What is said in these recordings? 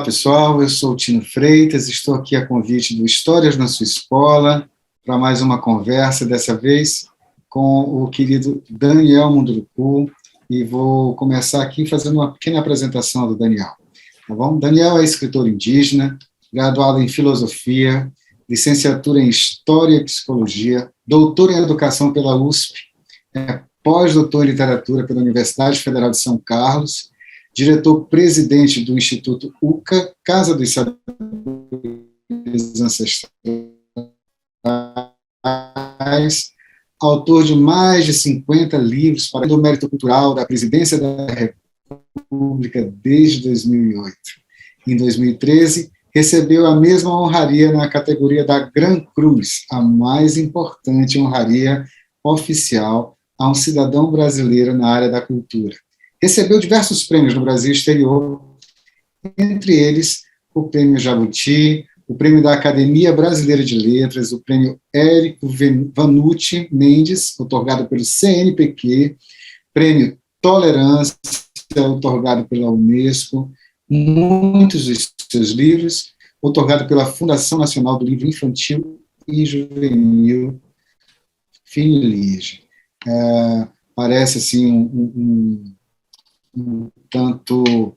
Olá, pessoal, eu sou o Tino Freitas, estou aqui a convite do Histórias na Sua Escola para mais uma conversa, dessa vez com o querido Daniel Munduruku, e vou começar aqui fazendo uma pequena apresentação do Daniel. Tá bom? Daniel é escritor indígena, graduado em Filosofia, licenciatura em História e Psicologia, doutor em Educação pela USP, pós-doutor em Literatura pela Universidade Federal de São Carlos, diretor-presidente do Instituto UCA, Casa dos Saberes Ancestrais, autor de mais de 50 livros para o mérito cultural da Presidência da República desde 2008. Em 2013, recebeu a mesma honraria na categoria da Gran Cruz, a mais importante honraria oficial a um cidadão brasileiro na área da cultura. Recebeu diversos prêmios no Brasil e exterior, entre eles o Prêmio Jabuti, o Prêmio da Academia Brasileira de Letras, o Prêmio Érico Vanucci Mendes, otorgado pelo CNPq, Prêmio Tolerância, otorgado pela Unesco, muitos dos seus livros, otorgado pela Fundação Nacional do Livro Infantil e Juvenil, FINLIGE. Parece assim um tanto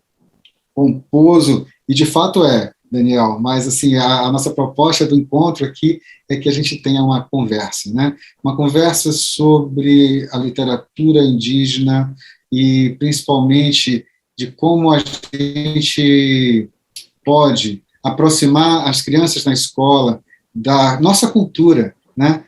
pomposo, e de fato Daniel, mas assim, a nossa proposta do encontro aqui é que a gente tenha uma conversa, né? Uma conversa sobre a literatura indígena e principalmente de como a gente pode aproximar as crianças na escola da nossa cultura, né?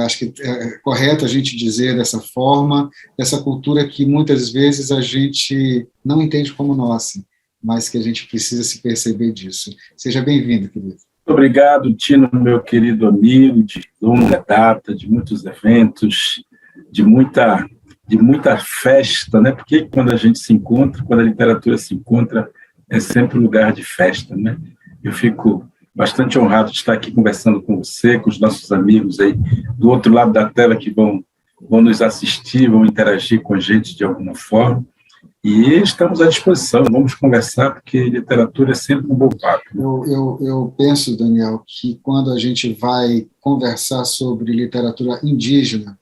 Acho que é correto a gente dizer dessa forma, essa cultura que muitas vezes a gente não entende como nossa, mas que a gente precisa se perceber disso. Seja bem-vindo, querido. Muito obrigado, Tino, meu querido amigo, de longa data, de muitos eventos, de muita festa, né? Porque quando a gente se encontra, quando a literatura se encontra, é sempre um lugar de festa, né? Eu fico bastante honrado de estar aqui conversando com você, com os nossos amigos aí do outro lado da tela que vão nos assistir, vão interagir com a gente de alguma forma. E estamos à disposição, vamos conversar, porque literatura é sempre um bom papo. Eu penso, Daniel, que quando a gente vai conversar sobre literatura indígena,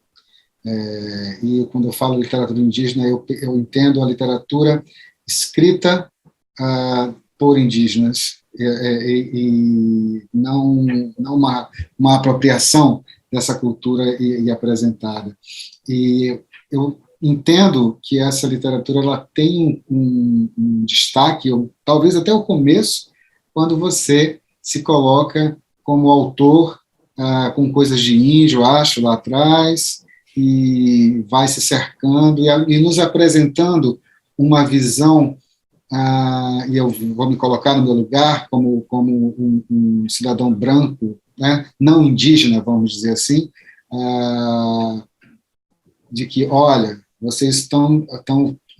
e quando eu falo literatura indígena, eu entendo a literatura escrita por indígenas, e não uma apropriação dessa cultura e apresentada. E eu entendo que essa literatura ela tem um destaque, ou talvez até o começo, quando você se coloca como autor com coisas de índio, acho, lá atrás, e vai se cercando e nos apresentando uma visão, e eu vou me colocar no meu lugar como um cidadão branco, né, não indígena, vamos dizer assim, de que, olha, vocês estão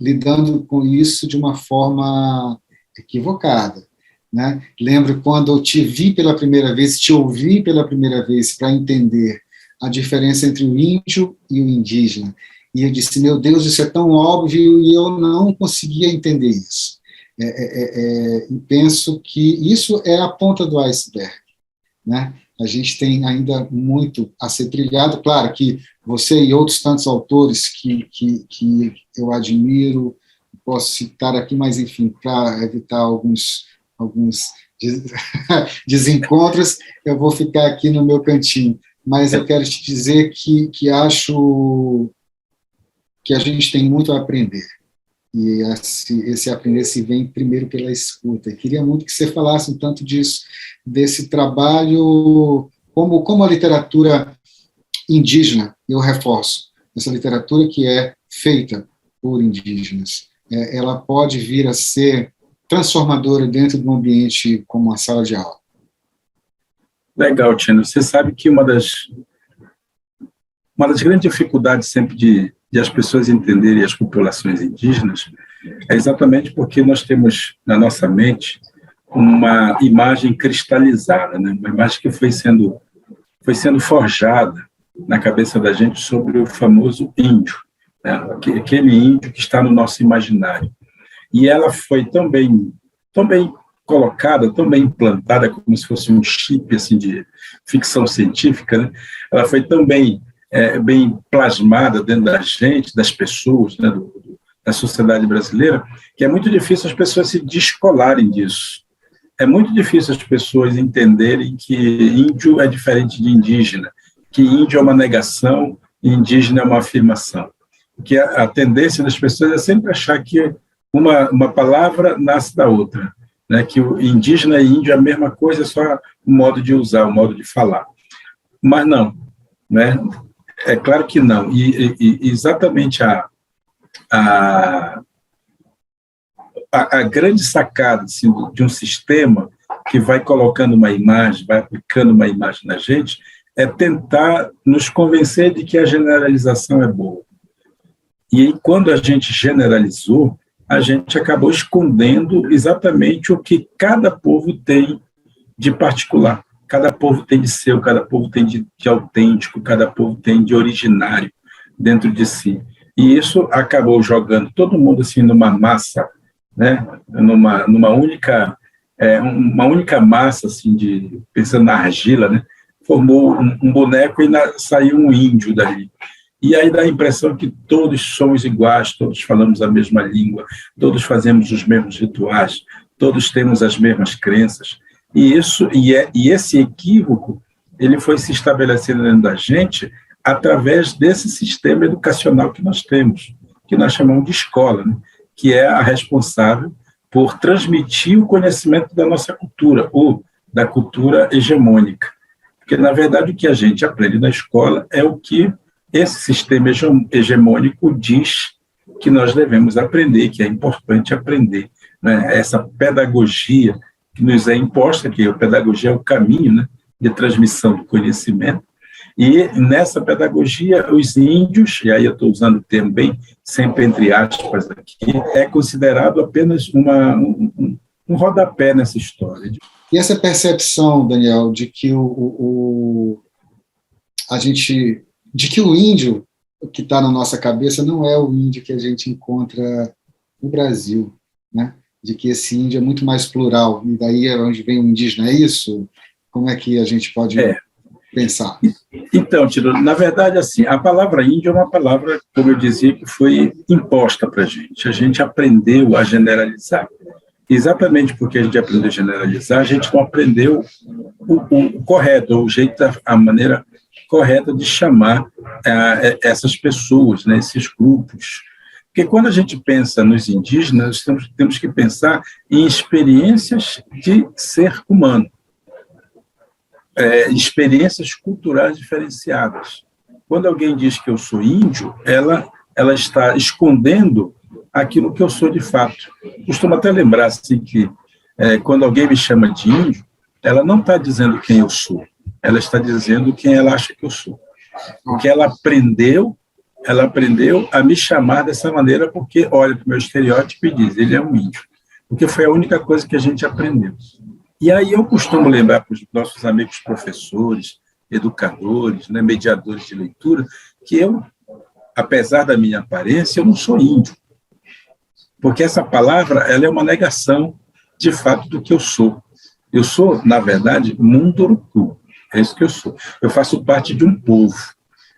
lidando com isso de uma forma equivocada, né? Lembro quando eu te ouvi pela primeira vez para entender a diferença entre o índio e o indígena, e eu disse, meu Deus, isso é tão óbvio, e eu não conseguia entender isso. E penso que isso é a ponta do iceberg, né? A gente tem ainda muito a ser trilhado. Claro que você e outros tantos autores que eu admiro, posso citar aqui, mas, enfim, para evitar alguns desencontros, eu vou ficar aqui no meu cantinho. Mas eu quero te dizer que acho que a gente tem muito a aprender. E esse aprender se vem primeiro pela escuta. Eu queria muito que você falasse um tanto disso, desse trabalho, como a literatura indígena, eu reforço, essa literatura que é feita por indígenas, ela pode vir a ser transformadora dentro de um ambiente como uma sala de aula. Legal, Tino. Você sabe que uma das grandes dificuldades sempre de as pessoas entenderem as populações indígenas é exatamente porque nós temos na nossa mente uma imagem cristalizada, né? Uma imagem que foi sendo forjada na cabeça da gente sobre o famoso índio, né? Aquele índio que está no nosso imaginário. E ela foi tão bem colocada, tão bem implantada, como se fosse um chip assim, de ficção científica, né? Ela foi tão bem plasmada dentro da gente, das pessoas, né, da sociedade brasileira, que é muito difícil as pessoas se descolarem disso. É muito difícil as pessoas entenderem que índio é diferente de indígena, que índio é uma negação e indígena é uma afirmação. Porque a tendência das pessoas é sempre achar que uma palavra nasce da outra, né? Que o indígena e índio é a mesma coisa, só o modo de usar, o modo de falar. Mas não, né? É claro que não. E exatamente a grande sacada assim, de um sistema que vai colocando uma imagem, vai aplicando uma imagem na gente, é tentar nos convencer de que a generalização é boa. E aí, quando a gente generalizou, a gente acabou escondendo exatamente o que cada povo tem de particular. Cada povo tem de seu, cada povo tem de autêntico, cada povo tem de originário dentro de si. E isso acabou jogando todo mundo assim numa massa, né? Numa única massa assim pensando na argila, né? Formou um boneco e saiu um índio dali. E aí dá a impressão que todos somos iguais, todos falamos a mesma língua, todos fazemos os mesmos rituais, todos temos as mesmas crenças. E esse equívoco ele foi se estabelecendo dentro da gente através desse sistema educacional que nós temos, que nós chamamos de escola, né? Que é a responsável por transmitir o conhecimento da nossa cultura, ou da cultura hegemônica. Porque, na verdade, o que a gente aprende na escola é o que esse sistema hegemônico diz que nós devemos aprender, que é importante aprender, né? Essa pedagogia que nos é imposta, que a pedagogia é o caminho, né, de transmissão do conhecimento, e nessa pedagogia os índios, e aí eu estou usando o termo bem, sempre entre aspas aqui, é considerado apenas um rodapé nessa história. E essa percepção, Daniel, de que de que o índio que está na nossa cabeça não é o índio que a gente encontra no Brasil, né? De que esse índio é muito mais plural, e daí é onde vem o indígena, é isso? Como é que a gente pode pensar? Então, Tiro, na verdade, assim, a palavra índio é uma palavra, como eu dizia, que foi imposta para a gente. A gente aprendeu a generalizar. Exatamente porque a gente aprendeu a generalizar, a gente não aprendeu o correto, o jeito, a maneira correta de chamar essas pessoas, né, esses grupos. Porque quando a gente pensa nos indígenas, temos que pensar em experiências de ser humano, experiências culturais diferenciadas. Quando alguém diz que eu sou índio, ela está escondendo aquilo que eu sou de fato. Costumo até lembrar assim, que quando alguém me chama de índio, ela não está dizendo quem eu sou, ela está dizendo quem ela acha que eu sou. Porque ela aprendeu a me chamar dessa maneira porque olha para o meu estereótipo e diz, ele é um índio. Porque foi a única coisa que a gente aprendeu. E aí eu costumo lembrar para os nossos amigos professores, educadores, né, mediadores de leitura, que eu, apesar da minha aparência, eu não sou índio. Porque essa palavra ela é uma negação, de fato, do que eu sou. Eu sou, na verdade, munduruku. É isso que eu sou. Eu faço parte de um povo.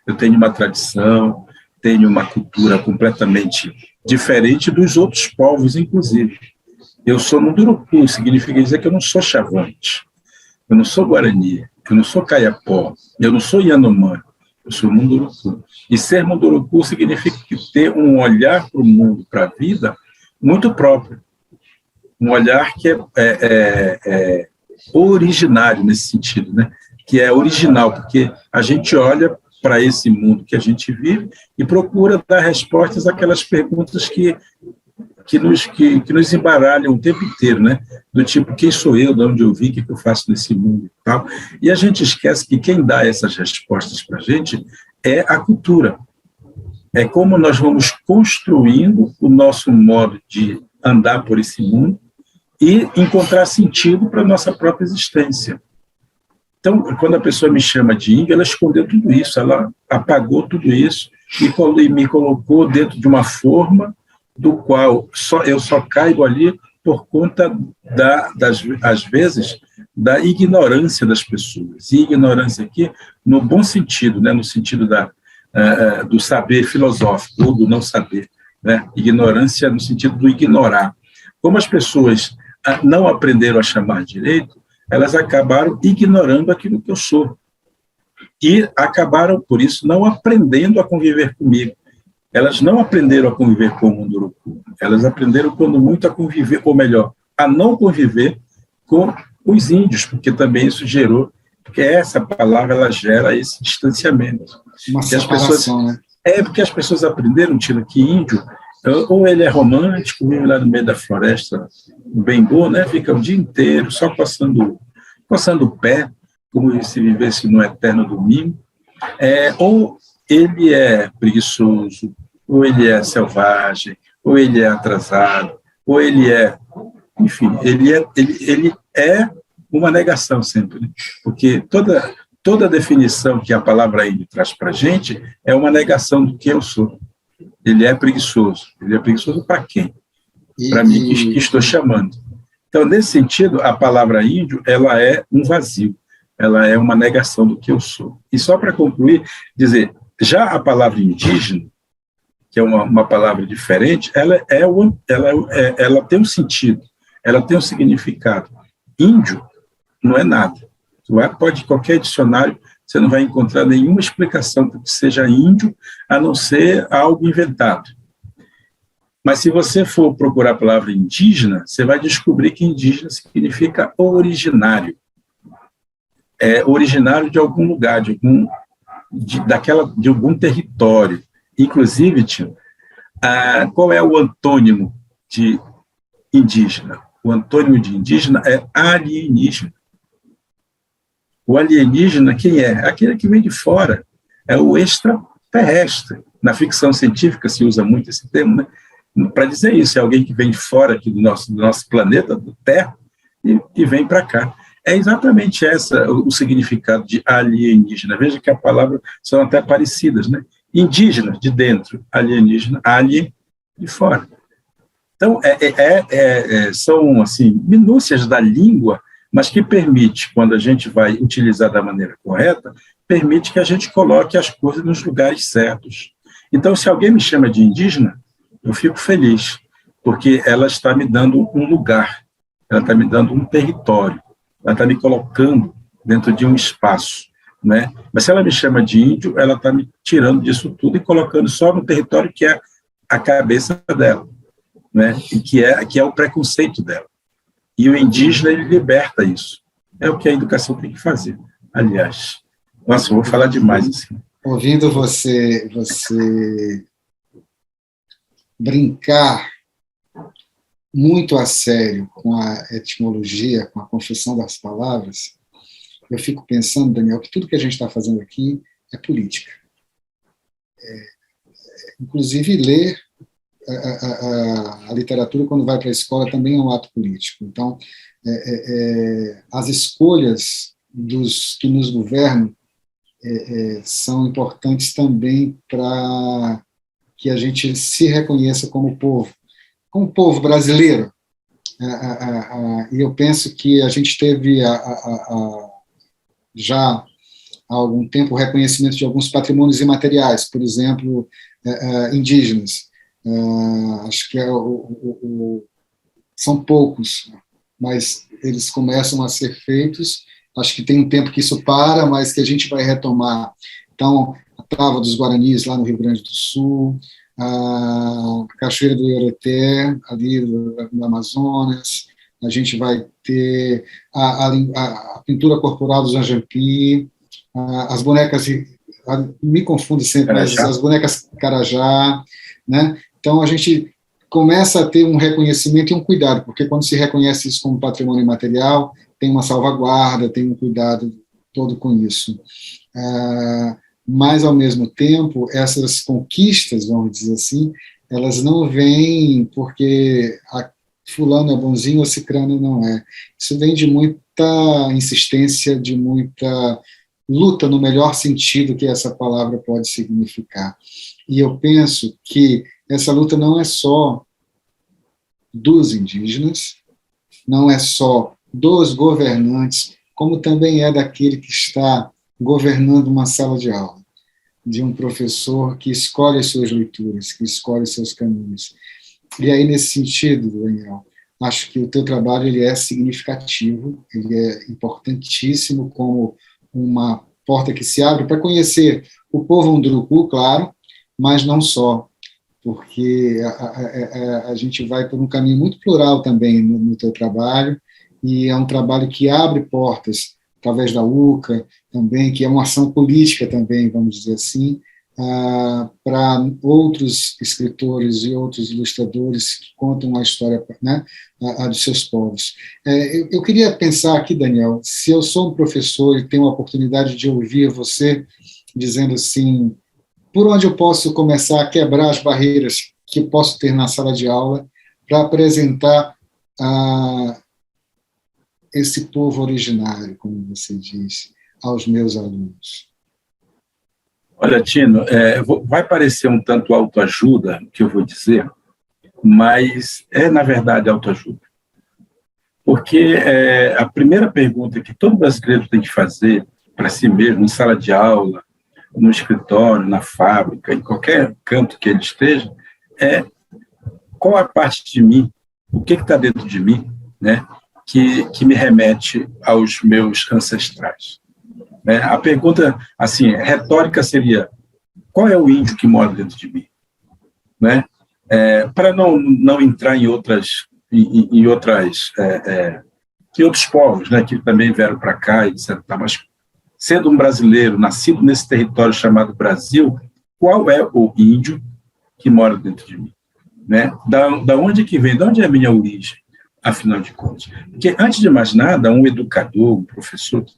Eu tenho uma tradição, tenho uma cultura completamente diferente dos outros povos, inclusive. Eu sou munduruku, significa dizer que eu não sou chavante, eu não sou guarani, eu não sou caiapó, eu não sou yanomami, eu sou munduruku. E ser munduruku significa ter um olhar para o mundo, para a vida, muito próprio. Um olhar que é originário nesse sentido, né? Que é original, porque a gente olha para esse mundo que a gente vive e procura dar respostas àquelas perguntas que nos embaralham o tempo inteiro, né? Do tipo, quem sou eu, de onde eu vim, o que eu faço nesse mundo e tal. E a gente esquece que quem dá essas respostas para a gente é a cultura. É como nós vamos construindo o nosso modo de andar por esse mundo e encontrar sentido para a nossa própria existência. Então, quando a pessoa me chama de índio, ela escondeu tudo isso, ela apagou tudo isso e me colocou dentro de uma forma do qual eu só caibo ali por conta, às vezes, da ignorância das pessoas. E ignorância aqui, no bom sentido, né? No sentido do saber filosófico, ou do não saber. Né? Ignorância no sentido do ignorar. Como as pessoas não aprenderam a chamar direito, elas acabaram ignorando aquilo que eu sou. E acabaram, por isso, não aprendendo a conviver comigo. Elas não aprenderam a conviver com o Munduruku. Elas aprenderam, quando muito, a conviver, ou melhor, a não conviver com os índios, porque também isso gerou, porque essa palavra ela gera esse distanciamento. Uma separação, né? Porque as pessoas aprenderam, Tila, que índio, ou ele é romântico, vive lá no meio da floresta, no Bengu, né? Fica o dia inteiro só coçando o pé, como se vivesse no eterno domingo, ou ele é preguiçoso, ou ele é selvagem, ou ele é atrasado, ou ele é... Enfim, ele é uma negação sempre, né? Porque toda definição que a palavra índio traz para a gente é uma negação do que eu sou. Ele é preguiçoso. Ele é preguiçoso para quem? Para mim, que estou chamando. Então, nesse sentido, a palavra índio, ela é um vazio. Ela é uma negação do que eu sou. E só para concluir, dizer, já a palavra indígena, que é uma palavra diferente, ela tem um sentido, ela tem um significado. Índio não é nada. Pode qualquer dicionário, você não vai encontrar nenhuma explicação para que seja índio, a não ser algo inventado. Mas se você for procurar a palavra indígena, você vai descobrir que indígena significa originário. Originário de algum lugar, de algum território. Inclusive, tio, qual é o antônimo de indígena? O antônimo de indígena é alienígena. O alienígena, quem é? Aquele que vem de fora. É o extraterrestre. Na ficção científica se usa muito esse termo, né? Para dizer isso, é alguém que vem de fora aqui do nosso planeta, do Terra, e vem para cá. É exatamente o significado de alienígena. Veja que as palavras são até parecidas, né? Indígena, de dentro, alienígena, alien, de fora. Então, são assim, minúcias da língua, mas que permite, quando a gente vai utilizar da maneira correta, permite que a gente coloque as coisas nos lugares certos. Então, se alguém me chama de indígena, eu fico feliz, porque ela está me dando um lugar, ela está me dando um território, ela está me colocando dentro de um espaço, né? Mas se ela me chama de índio, ela está me tirando disso tudo e colocando só no território que é a cabeça dela, né? E que é o preconceito dela. E o indígena, ele liberta isso. É o que a educação tem que fazer, aliás. Nossa, eu vou falar demais assim. Ouvindo você brincar muito a sério com a etimologia, com a construção das palavras, eu fico pensando, Daniel, que tudo que a gente está fazendo aqui é política. Inclusive, ler a literatura, quando vai para a escola, também é um ato político. Então, as escolhas dos que nos governam são importantes também para que a gente se reconheça como povo brasileiro. E eu penso que a gente teve já há algum tempo o reconhecimento de alguns patrimônios imateriais, por exemplo, indígenas. Acho que são poucos, mas eles começam a ser feitos. Acho que tem um tempo que isso para, mas que a gente vai retomar. Então, a Tava dos Guaranis, lá no Rio Grande do Sul, a Cachoeira do Ioreté, ali no Amazonas, a gente vai ter a pintura corporal do Janjampi, as bonecas, me confundo sempre, mas as bonecas Carajá, né? Então, a gente começa a ter um reconhecimento e um cuidado, porque quando se reconhece isso como patrimônio imaterial, tem uma salvaguarda, tem um cuidado todo com isso. Mas, ao mesmo tempo, essas conquistas, vamos dizer assim, elas não vêm porque fulano é bonzinho ou cicrano não é. Isso vem de muita insistência, de muita luta, no melhor sentido que essa palavra pode significar. E eu penso que essa luta não é só dos indígenas, não é só dos governantes, como também é daquele que está governando uma sala de aula, de um professor que escolhe as suas leituras, que escolhe os seus caminhos. E aí, nesse sentido, Daniel, acho que o teu trabalho ele é significativo, ele é importantíssimo como uma porta que se abre para conhecer o povo Munduruku, claro, mas não só, porque a gente vai por um caminho muito plural também no teu trabalho, e é um trabalho que abre portas, através da UCA também, que é uma ação política também, vamos dizer assim, para outros escritores e outros ilustradores que contam a história, né, a dos seus povos. Eu queria pensar aqui, Daniel, se eu sou um professor e tenho a oportunidade de ouvir você dizendo assim, por onde eu posso começar a quebrar as barreiras que eu posso ter na sala de aula para apresentar esse povo originário, como você diz, aos meus alunos? Olha, Tino, vai parecer um tanto autoajuda, o que eu vou dizer, mas na verdade, autoajuda. Porque a primeira pergunta que todo brasileiro tem que fazer para si mesmo, em sala de aula, no escritório, na fábrica, em qualquer canto que ele esteja, é qual a parte de mim, o que está dentro de mim, né, que me remete aos meus ancestrais. A pergunta, assim, retórica seria, qual é o índio que mora dentro de mim? Né? Para não entrar em outros povos, né, que também vieram para cá, etc. Mas, sendo um brasileiro, nascido nesse território chamado Brasil, qual é o índio que mora dentro de mim? Né? Da onde que vem? De onde é a minha origem, afinal de contas? Porque, antes de mais nada, um educador, um professor que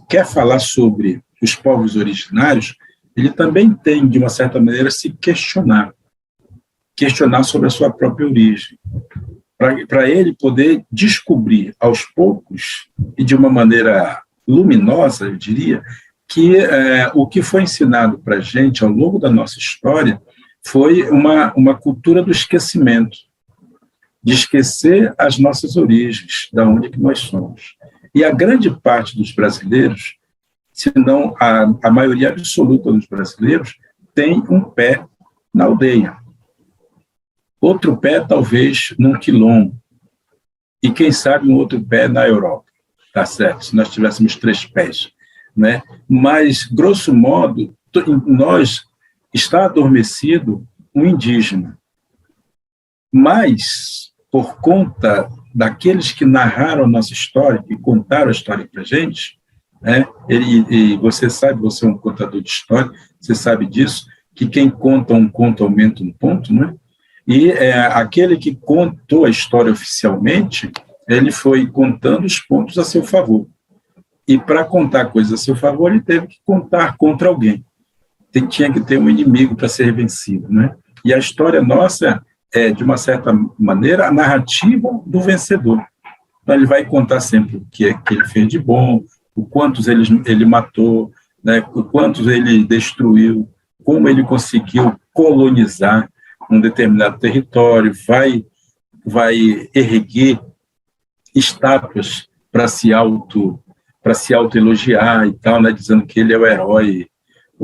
quer falar sobre os povos originários, ele também tem, de uma certa maneira, se questionar sobre a sua própria origem, para ele poder descobrir aos poucos, e de uma maneira luminosa, eu diria, que o que foi ensinado para a gente ao longo da nossa história foi uma cultura do esquecimento, de esquecer as nossas origens, da onde que nós somos. E a grande parte dos brasileiros, se não a maioria absoluta dos brasileiros, tem um pé na aldeia, outro pé talvez num quilombo, e quem sabe um outro pé na Europa, tá certo? Se nós tivéssemos 3 pés, né? Mas, grosso modo, nós está adormecido um indígena, mas por conta daqueles que narraram a nossa história, que contaram a história para a gente, né? E você sabe, você é um contador de história, você sabe disso, que quem conta um conto aumenta um ponto, né? E aquele que contou a história oficialmente, ele foi contando os pontos a seu favor. E para contar coisas a seu favor, ele teve que contar contra alguém. Tinha que ter um inimigo para ser vencido, né? E a história nossa de uma certa maneira, a narrativa do vencedor. Então, ele vai contar sempre o que ele fez de bom, o quantos ele matou, né, o quantos ele destruiu, como ele conseguiu colonizar um determinado território, vai erguer estátuas para se autoelogiar e tal, né, dizendo que ele é o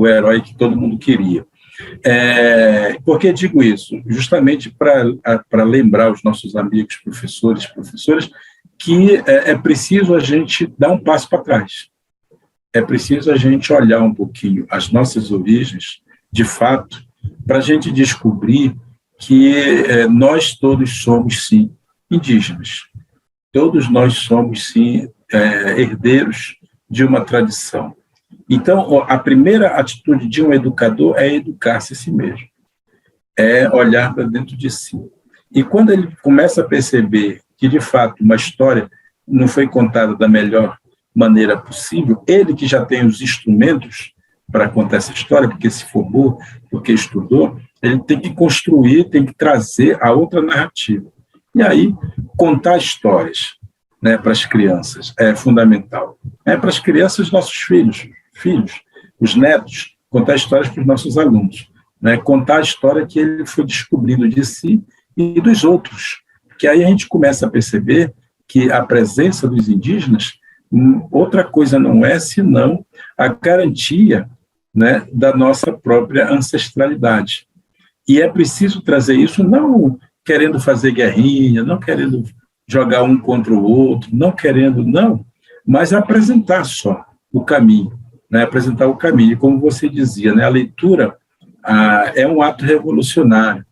herói que todo mundo queria. Por que digo isso? Justamente para lembrar os nossos amigos professores e professoras que é preciso a gente dar um passo para trás. É preciso a gente olhar um pouquinho as nossas origens, de fato, para a gente descobrir que nós todos somos, sim, indígenas. Todos nós somos, sim, herdeiros de uma tradição. Então, a primeira atitude de um educador é educar-se a si mesmo, é olhar para dentro de si. E quando ele começa a perceber que, de fato, uma história não foi contada da melhor maneira possível, ele que já tem os instrumentos para contar essa história, porque se formou, porque estudou, ele tem que construir, tem que trazer a outra narrativa. E aí, contar histórias, né, para as crianças é fundamental. Para as crianças, nossos filhos, os netos, contar histórias para os nossos alunos, né? Contar a história que ele foi descobrindo de si e dos outros, que aí a gente começa a perceber que a presença dos indígenas, outra coisa não é senão a garantia, né, da nossa própria ancestralidade. E é preciso trazer isso não querendo fazer guerrinha, não querendo jogar um contra o outro, não querendo, não, mas apresentar só o caminho, né, apresentar o caminho. E como você dizia, né, a leitura é um ato revolucionário.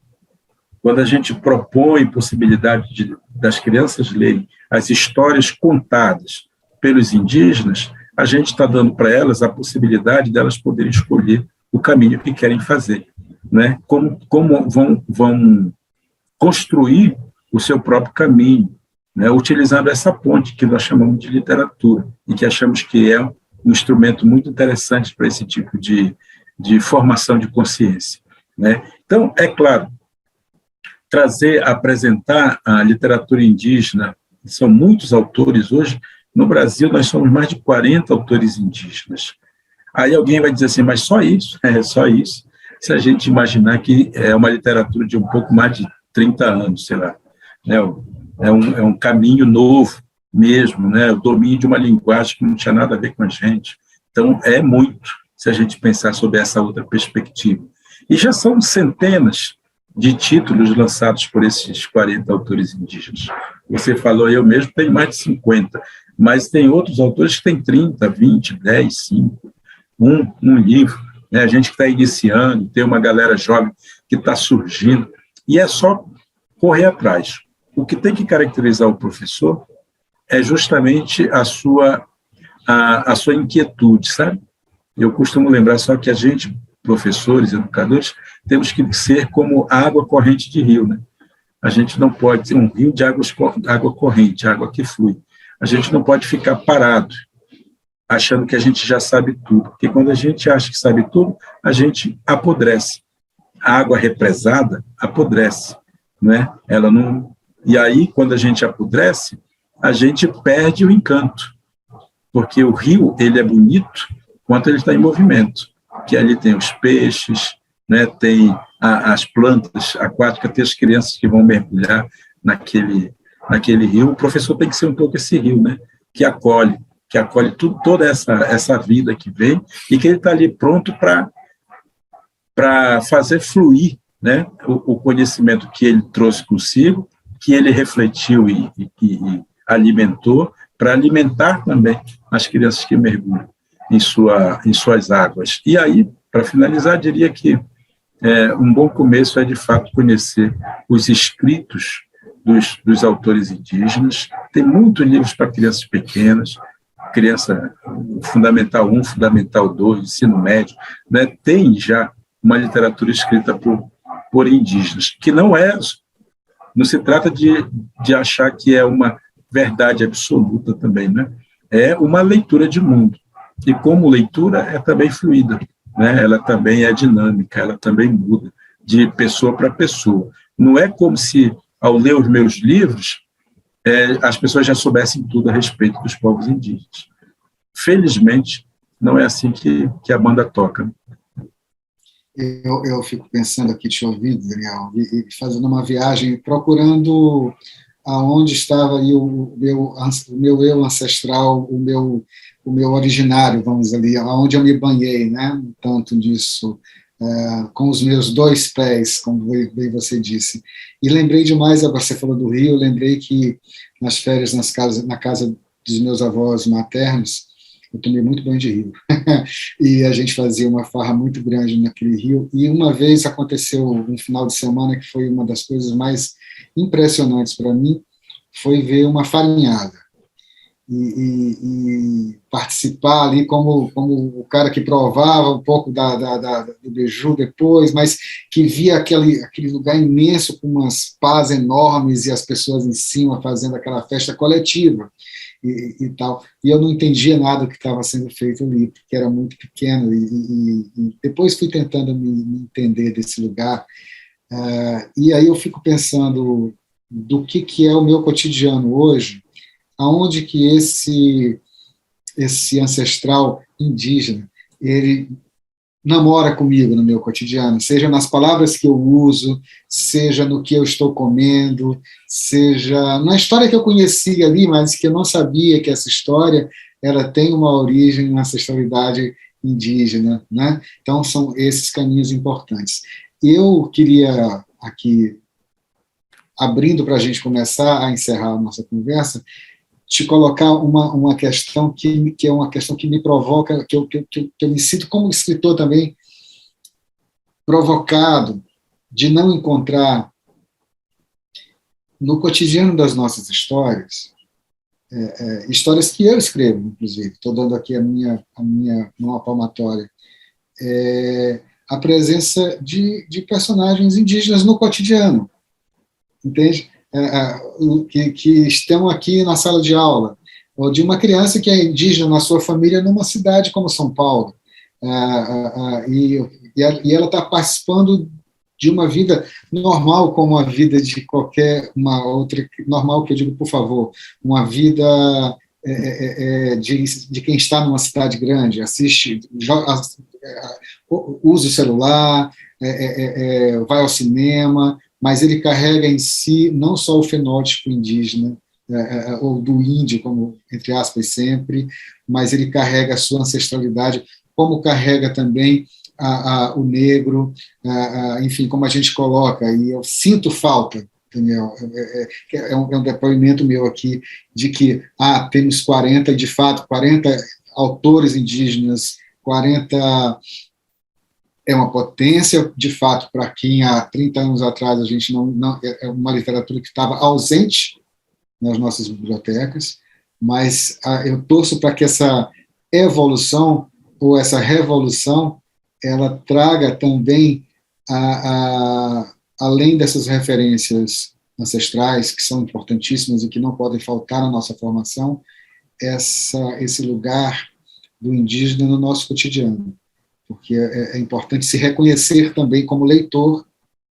Quando a gente propõe possibilidade das crianças lerem as histórias contadas pelos indígenas, a gente está dando para elas a possibilidade delas poderem escolher o caminho que querem fazer, né? Como vão construir o seu próprio caminho, né? Utilizando essa ponte que nós chamamos de literatura e que achamos que é um instrumento muito interessante para esse tipo de formação de consciência, né? Então, é claro, apresentar a literatura indígena, são muitos autores hoje. No Brasil, nós somos mais de 40 autores indígenas. Aí alguém vai dizer assim, mas só isso? É só isso. Se a gente imaginar que é uma literatura de um pouco mais de 30 anos, sei lá, né? É um caminho novo mesmo, né? O domínio de uma linguagem que não tinha nada a ver com a gente. Então, é muito, se a gente pensar sobre essa outra perspectiva. E já são centenas de títulos lançados por esses 40 autores indígenas. Você falou, eu mesmo tenho mais de 50, mas tem outros autores que têm 30, 20, 10, 5, um livro, né? A gente que está iniciando, tem uma galera jovem que está surgindo, e é só correr atrás. O que tem que caracterizar o professor é justamente a sua inquietude, sabe? Eu costumo lembrar só que a gente, professores, educadores, temos que ser como a água corrente de rio, né? A gente não pode ter um rio de água corrente, água que flui. A gente não pode ficar parado, achando que a gente já sabe tudo, porque quando a gente acha que sabe tudo, a gente apodrece. A água represada apodrece, né? Ela não. E aí, quando a gente apodrece, a gente perde o encanto, porque o rio ele é bonito quando ele está em movimento, que ali tem os peixes, né? Tem as plantas aquáticas, tem as crianças que vão mergulhar naquele rio. O professor tem que ser um pouco esse rio, né? Que acolhe tudo, toda essa vida que vem e que ele está ali pronto para fazer fluir, né? O conhecimento que ele trouxe consigo, que ele refletiu e alimentou, para alimentar também as crianças que mergulham em suas águas. E aí, para finalizar, diria que um bom começo é, de fato, conhecer os escritos dos autores indígenas. Tem muitos livros para crianças pequenas, criança Fundamental 1, Fundamental 2, ensino médio, né? Tem já uma literatura escrita por indígenas, que não se trata de achar que é uma verdade absoluta também, né? É uma leitura de mundo. E como leitura é também fluida, né? Ela também é dinâmica, ela também muda de pessoa para pessoa. Não é como se, ao ler os meus livros, as pessoas já soubessem tudo a respeito dos povos indígenas. Felizmente, não é assim que a banda toca. Eu fico pensando aqui, te ouvindo, Daniel, e fazendo uma viagem, procurando aonde estava aí o meu eu ancestral, o meu originário, vamos dizer ali, aonde eu me banhei, né, um tanto disso, com os meus dois pés, como bem você disse. E lembrei demais, você falou do Rio, lembrei que nas férias na casa dos meus avós maternos, eu tomei muito banho de rio. E a gente fazia uma farra muito grande naquele rio. E uma vez aconteceu um final de semana que foi uma das coisas mais impressionantes para mim, foi ver uma farinhada. E participar ali como o cara que provava um pouco do beiju depois, mas que via aquele lugar imenso com umas pás enormes e as pessoas em cima fazendo aquela festa coletiva. E tal, e eu não entendia nada do que estava sendo feito ali, porque era muito pequeno, e depois fui tentando me entender desse lugar, e aí eu fico pensando do que é o meu cotidiano hoje, aonde que esse ancestral indígena, ele namora comigo no meu cotidiano, seja nas palavras que eu uso, seja no que eu estou comendo, seja na história que eu conheci ali, mas que eu não sabia que essa história ela tem uma origem na ancestralidade indígena, né? Então, são esses caminhos importantes. Eu queria aqui, abrindo para a gente começar a encerrar a nossa conversa, te colocar uma questão que é uma questão que me provoca, que eu me sinto como escritor também provocado de não encontrar no cotidiano das nossas histórias, histórias que eu escrevo, inclusive, estou dando aqui a minha mão palmatória, a presença de personagens indígenas no cotidiano, entende? Que estão aqui na sala de aula, ou de uma criança que é indígena na sua família numa cidade como São Paulo, e ela está participando de uma vida normal, como a vida de qualquer uma outra, normal que eu digo, por favor, uma vida de quem está numa cidade grande, assiste, usa o celular, vai ao cinema, mas ele carrega em si não só o fenótipo indígena, ou do índio, como entre aspas sempre, mas ele carrega a sua ancestralidade, como carrega também o negro, enfim, como a gente coloca, e eu sinto falta, Daniel, é um depoimento meu aqui, de que temos 40, de fato, 40 autores indígenas, 40 é uma potência, de fato, para quem há 30 anos atrás a gente não é uma literatura que estava ausente nas nossas bibliotecas, mas eu torço para que essa evolução ou essa revolução ela traga também, além dessas referências ancestrais, que são importantíssimas e que não podem faltar na nossa formação, esse lugar do indígena no nosso cotidiano. Porque é importante se reconhecer também como leitor,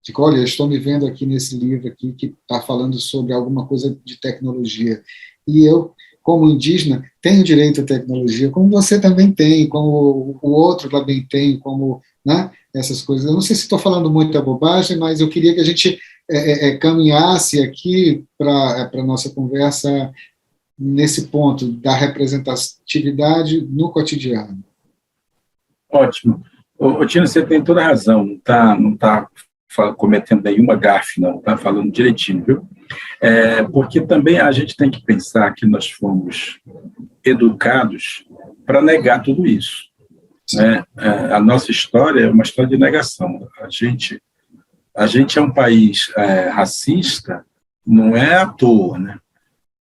de que, olha, eu estou me vendo aqui nesse livro aqui que está falando sobre alguma coisa de tecnologia. E eu, como indígena, tenho direito à tecnologia, como você também tem, como o outro também tem, como, né, essas coisas. Eu não sei se estou falando muita bobagem, mas eu queria que a gente caminhasse aqui para a nossa conversa nesse ponto da representatividade no cotidiano. Ótimo. Tino, você tem toda a razão, não está cometendo nenhuma gafe, não, está falando direitinho, viu? Porque também a gente tem que pensar que nós fomos educados para negar tudo isso. Né? A nossa história é uma história de negação. A gente é um país racista, não é à toa, né?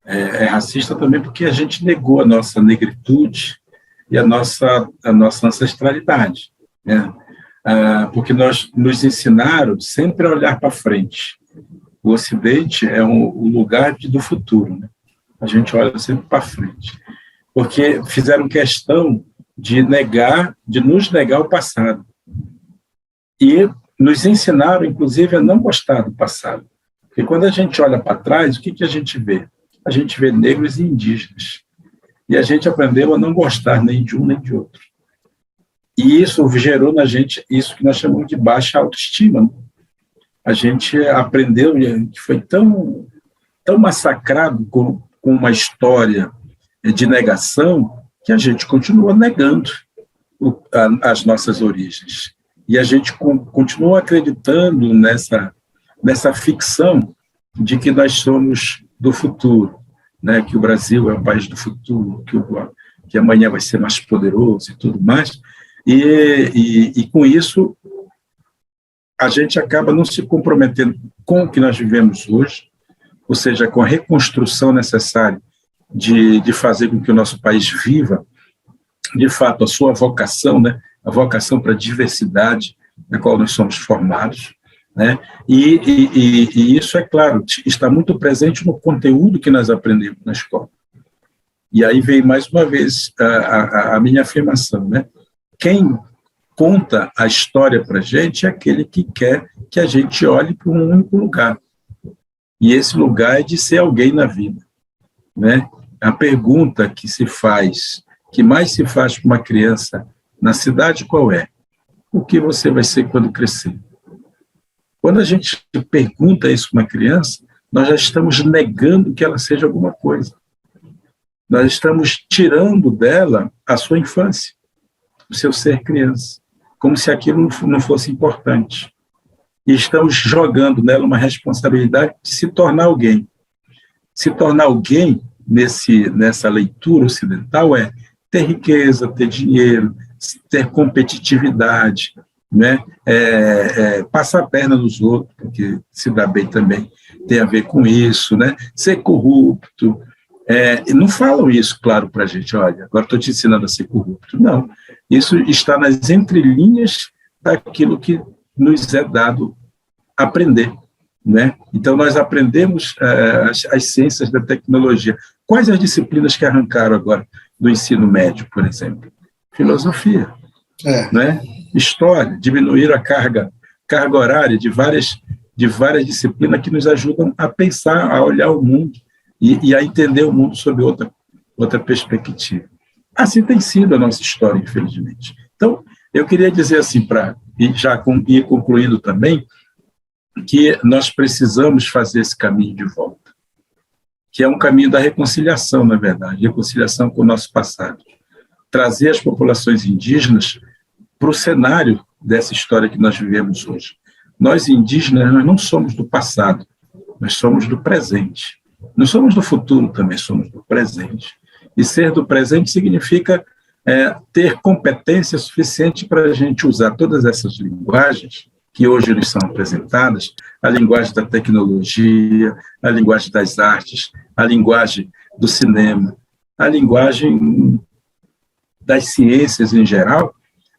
É racista também porque a gente negou a nossa negritude e a nossa ancestralidade, né? Porque nos ensinaram sempre a olhar para frente. O Ocidente é o lugar do futuro, né? A gente olha sempre para frente. Porque fizeram questão de nos negar o passado. E nos ensinaram, inclusive, a não gostar do passado. Porque quando a gente olha para trás, o que a gente vê? A gente vê negros e indígenas. E a gente aprendeu a não gostar nem de um nem de outro. E isso gerou na gente isso que nós chamamos de baixa autoestima. A gente aprendeu que foi tão massacrado com uma história de negação que a gente continua negando as nossas origens. E a gente continua acreditando nessa ficção de que nós somos do futuro, né? Que o Brasil é o país do futuro, que amanhã vai ser mais poderoso e tudo mais. E com isso, a gente acaba não se comprometendo com o que nós vivemos hoje, ou seja, com a reconstrução necessária de fazer com que o nosso país viva, de fato, a sua vocação, né? A vocação para a diversidade na qual nós somos formados, né? E isso, é claro, está muito presente no conteúdo que nós aprendemos na escola. E aí vem, mais uma vez, a minha afirmação, né? Quem conta a história para a gente é aquele que quer que a gente olhe para um único lugar. E esse lugar é de ser alguém na vida, né? A pergunta que mais se faz para uma criança na cidade, qual é? o que você vai ser quando crescer. Quando a gente pergunta isso para uma criança, nós já estamos negando que ela seja alguma coisa. Nós estamos tirando dela a sua infância, o seu ser criança, como se aquilo não fosse importante. E estamos jogando nela uma responsabilidade de se tornar alguém. Se tornar alguém, nessa leitura ocidental, é ter riqueza, ter dinheiro, ter competitividade, né? Passar a perna nos outros, porque se dá bem também tem a ver com isso, né? Ser corrupto. Não falam isso, claro, para a gente, olha, agora estou te ensinando a ser corrupto. Não, isso está nas entrelinhas daquilo que nos é dado aprender, né? Então, nós aprendemos as ciências da tecnologia. Quais as disciplinas que arrancaram agora do ensino médio, por exemplo? Filosofia, né? História, diminuíram a carga horária de várias disciplinas que nos ajudam a pensar, a olhar o mundo e a entender o mundo sob outra perspectiva. Assim tem sido a nossa história, infelizmente. Então, eu queria dizer assim, para já ir concluindo também, que nós precisamos fazer esse caminho de volta, que é um caminho da reconciliação, na verdade, reconciliação com o nosso passado. Trazer as populações indígenas para o cenário dessa história que nós vivemos hoje. Nós, indígenas, nós não somos do passado, nós somos do presente. Não somos do futuro também, somos do presente. E ser do presente significa ter competência suficiente para a gente usar todas essas linguagens que hoje nos são apresentadas, a linguagem da tecnologia, a linguagem das artes, a linguagem do cinema, a linguagem das ciências em geral,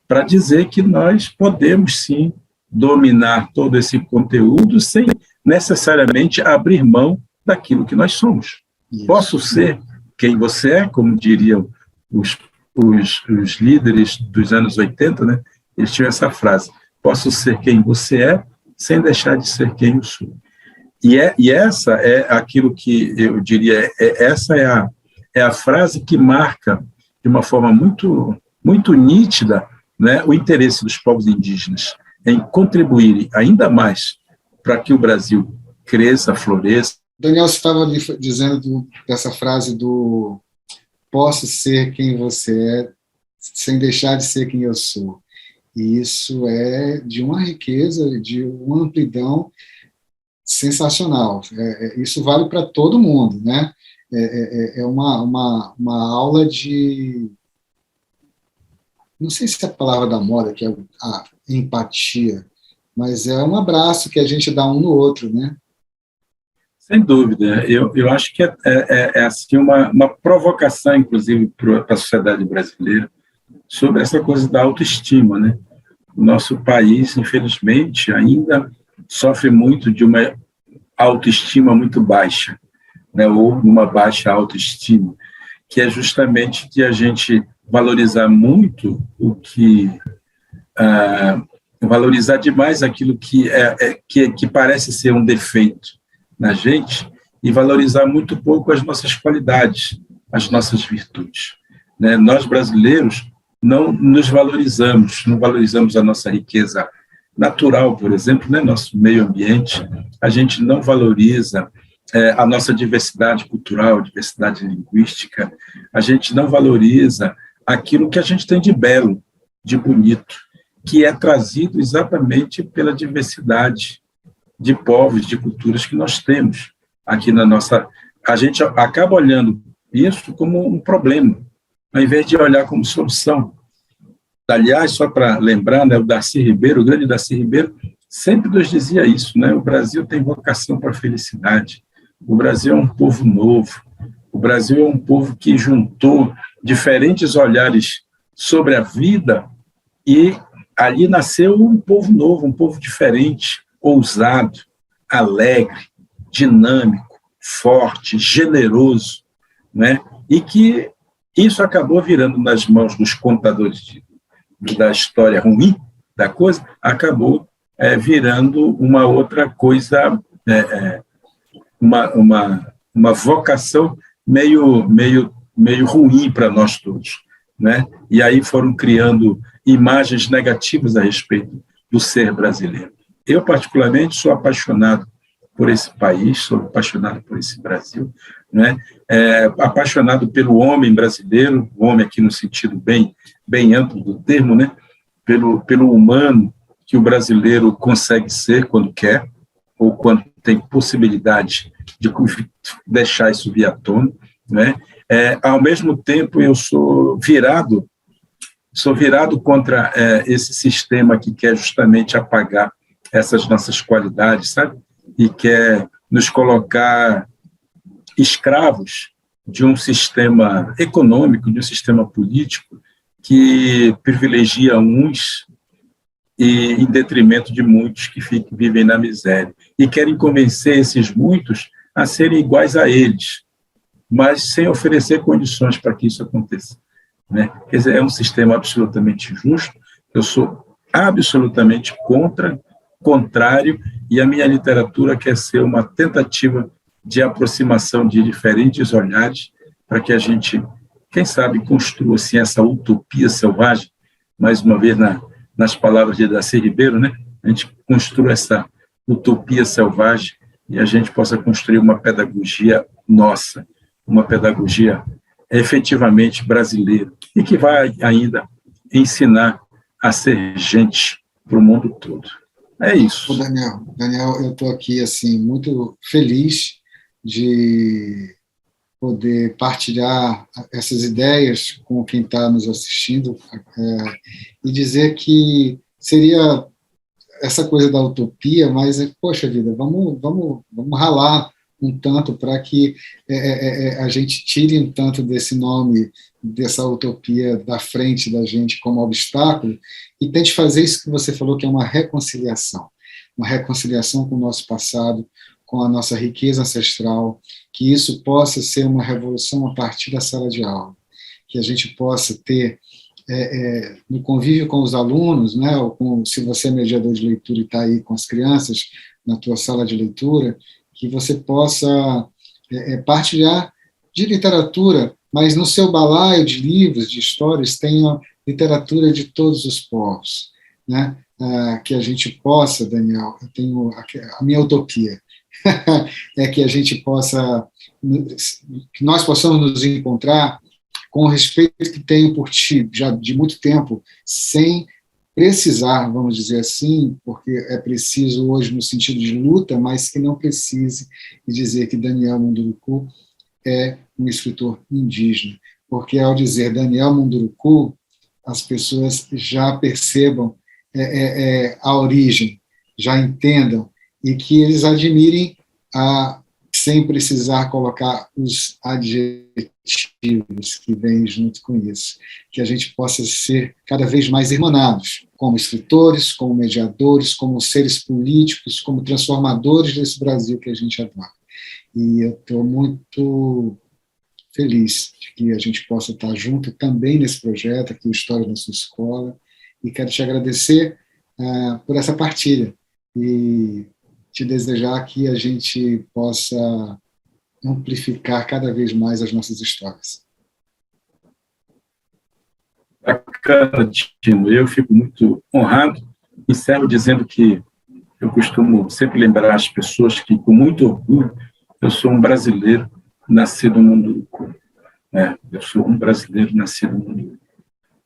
para dizer que nós podemos, sim, dominar todo esse conteúdo sem necessariamente abrir mão daquilo que nós somos. Isso. Posso ser quem você é, como diriam os líderes dos anos 80, né? Eles tinham essa frase, posso ser quem você é, sem deixar de ser quem eu sou. E essa é aquilo que eu diria, essa é a frase que marca de uma forma muito, muito nítida, né, o interesse dos povos indígenas em contribuírem ainda mais para que o Brasil cresça, floresça. Daniel, você estava dizendo dessa frase do posso ser quem você é, sem deixar de ser quem eu sou. E isso é de uma riqueza, de uma amplidão sensacional. Isso vale para todo mundo, né? É uma aula de... Não sei se é a palavra da moda, que é a empatia, mas é um abraço que a gente dá um no outro, né? Sem dúvida. Eu acho que é assim, uma provocação, inclusive, para a sociedade brasileira, sobre essa coisa da autoestima, né? O nosso país, infelizmente, ainda sofre muito de uma autoestima muito baixa, né? Ou uma baixa autoestima, que é justamente de a gente valorizar muito valorizar demais aquilo que parece ser um defeito na gente e valorizar muito pouco as nossas qualidades, as nossas virtudes, né? Nós, brasileiros, não nos valorizamos, não valorizamos a nossa riqueza natural, por exemplo, né? Nosso meio ambiente, a gente não valoriza a nossa diversidade cultural, diversidade linguística, a gente não valoriza aquilo que a gente tem de belo, de bonito, que é trazido exatamente pela diversidade de povos, de culturas que nós temos aqui na nossa... A gente acaba olhando isso como um problema, ao invés de olhar como solução. Aliás, só para lembrar, né, o Darcy Ribeiro, o grande Darcy Ribeiro, sempre nos dizia isso, né? O Brasil tem vocação para a felicidade, o Brasil é um povo novo, o Brasil é um povo que juntou diferentes olhares sobre a vida e ali nasceu um povo novo, um povo diferente, ousado, alegre, dinâmico, forte, generoso, né? E que isso acabou virando nas mãos dos contadores da história ruim da coisa, acabou virando uma outra coisa, uma vocação meio ruim para nós todos, né? E aí foram criando imagens negativas a respeito do ser brasileiro. Eu, particularmente, sou apaixonado por esse país, sou apaixonado por esse Brasil, né? Apaixonado pelo homem brasileiro, o homem aqui no sentido bem amplo do termo, né? Pelo humano que o brasileiro consegue ser quando quer, ou quando tem possibilidade de deixar isso vir à tona, né? Ao mesmo tempo, eu sou virado contra esse sistema que quer justamente apagar essas nossas qualidades, sabe? E quer nos colocar escravos de um sistema econômico, de um sistema político que privilegia uns e em detrimento de muitos que vivem na miséria. E querem convencer esses muitos a serem iguais a eles, mas sem oferecer condições para que isso aconteça, né? Quer dizer, é um sistema absolutamente injusto. Eu sou absolutamente contrário, e a minha literatura quer ser uma tentativa de aproximação de diferentes olhares para que a gente, quem sabe, construa assim, essa utopia selvagem, mais uma vez nas palavras de Darcy Ribeiro, né? A gente construa essa utopia selvagem e a gente possa construir uma pedagogia nossa, uma pedagogia efetivamente brasileira e que vai ainda ensinar a ser gente para o mundo todo. É isso. Daniel, eu estou aqui assim muito feliz de poder partilhar essas ideias com quem está nos assistindo, e dizer que seria essa coisa da utopia, mas, poxa vida, vamos ralar um tanto para que a gente tire um tanto desse nome, dessa utopia da frente da gente como obstáculo, e tente fazer isso que você falou, que é uma reconciliação com o nosso passado, com a nossa riqueza ancestral, que isso possa ser uma revolução a partir da sala de aula, que a gente possa ter, no convívio com os alunos, né, ou se você é mediador de leitura e está aí com as crianças na tua sala de leitura, que você possa partilhar de literatura, mas no seu balaio de livros, de histórias, tenha literatura de todos os povos, né? Que a gente possa, Daniel, eu tenho a minha utopia, é que a gente possa, que nós possamos nos encontrar com o respeito que tenho por ti, já de muito tempo, sem precisar, vamos dizer assim, porque é preciso hoje no sentido de luta, mas que não precise dizer que Daniel Munduruku é um escritor indígena, porque ao dizer Daniel Munduruku, as pessoas já percebam a origem, já entendam, e que eles admirem sem precisar colocar os adjetivos que vêm junto com isso, que a gente possa ser cada vez mais irmanados, como escritores, como mediadores, como seres políticos, como transformadores desse Brasil que a gente adora. E eu estou muito feliz de que a gente possa estar junto também nesse projeto, aqui o História da Sua Escola, e quero te agradecer por essa partilha, e te desejar que a gente possa amplificar cada vez mais as nossas histórias. Bacana, Tino. Eu fico muito honrado. Encerro dizendo que eu costumo sempre lembrar as pessoas que, com muito orgulho, eu sou um brasileiro nascido no Munduruku. Eu sou um brasileiro nascido no Munduruku.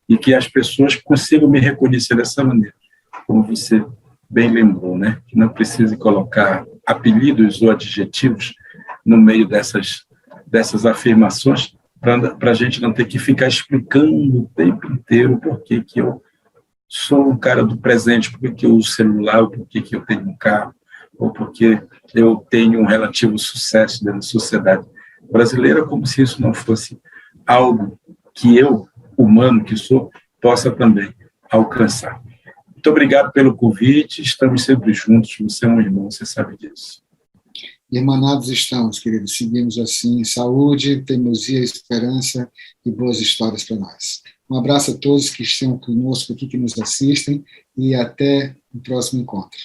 E que as pessoas consigam me reconhecer dessa maneira, como você bem lembrou, né? Que não precise colocar apelidos ou adjetivos no meio dessas afirmações, para a gente não ter que ficar explicando o tempo inteiro por que eu sou um cara do presente, por que eu uso celular, ou por que eu tenho um carro, ou porque eu tenho um relativo sucesso dentro da sociedade brasileira, como se isso não fosse algo que eu, humano que sou, possa também alcançar. Muito obrigado pelo convite, estamos sempre juntos, você é um irmão, você sabe disso. Irmanados estamos, queridos, seguimos assim, saúde, teimosia, esperança e boas histórias para nós. Um abraço a todos que estão conosco aqui, que nos assistem, e até o próximo encontro.